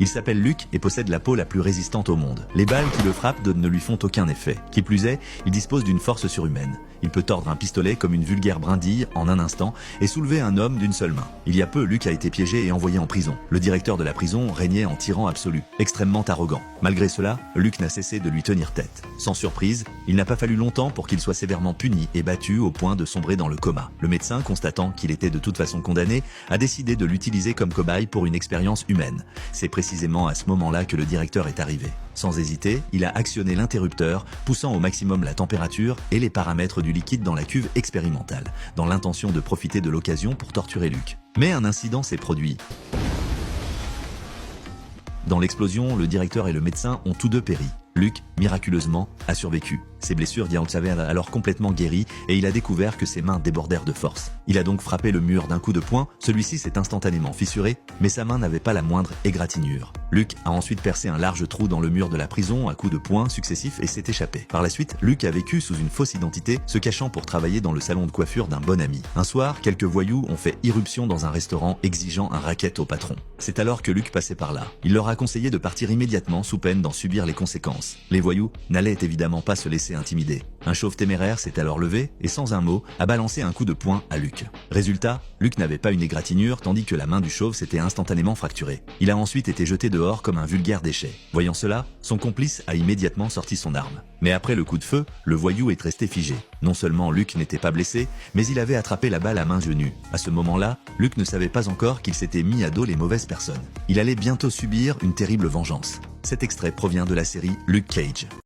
Il s'appelle Luke et possède la peau la plus résistante au monde. Les balles qui le frappent ne lui font aucun effet. Qui plus est, il dispose d'une force surhumaine. Il peut tordre un pistolet comme une vulgaire brindille en un instant et soulever un homme d'une seule main. Il y a peu, Luke a été piégé et envoyé en prison. Le directeur de la prison régnait en tyran absolu, extrêmement arrogant. Malgré cela, Luke n'a cessé de lui tenir tête. Sans surprise, il n'a pas fallu longtemps pour qu'il soit sévèrement puni et battu au point de sombrer dans le coma. Le médecin, constatant qu'il était de toute façon condamné, a décidé de l'utiliser comme cobaye pour une expérience humaine. C'est précisément à ce moment-là que le directeur est arrivé. Sans hésiter, il a actionné l'interrupteur, poussant au maximum la température et les paramètres du liquide dans la cuve expérimentale, dans l'intention de profiter de l'occasion pour torturer Luke. Mais un incident s'est produit. Dans l'explosion, le directeur et le médecin ont tous deux péri. Luke, miraculeusement, a survécu. Ses blessures s'avaient alors complètement guéries et il a découvert que ses mains débordèrent de force. Il a donc frappé le mur d'un coup de poing, celui-ci s'est instantanément fissuré, mais sa main n'avait pas la moindre égratignure. Luke a ensuite percé un large trou dans le mur de la prison à coups de poing successifs et s'est échappé. Par la suite, Luke a vécu sous une fausse identité, se cachant pour travailler dans le salon de coiffure d'un bon ami. Un soir, quelques voyous ont fait irruption dans un restaurant exigeant un racket au patron. C'est alors que Luke passait par là. Il leur a conseillé de partir immédiatement sous peine d'en subir les conséquences. Les voyous n'allaient évidemment pas se laisser intimider. Un chauve téméraire s'est alors levé et sans un mot a balancé un coup de poing à Luke. Résultat, Luke n'avait pas une égratignure tandis que la main du chauve s'était instantanément fracturée. Il a ensuite été jeté dehors comme un vulgaire déchet. Voyant cela, son complice a immédiatement sorti son arme. Mais après le coup de feu, le voyou est resté figé. Non seulement Luke n'était pas blessé, mais il avait attrapé la balle à main nue. À ce moment-là, Luke ne savait pas encore qu'il s'était mis à dos les mauvaises personnes. Il allait bientôt subir une terrible vengeance. Cet extrait provient de la série Luke Cage.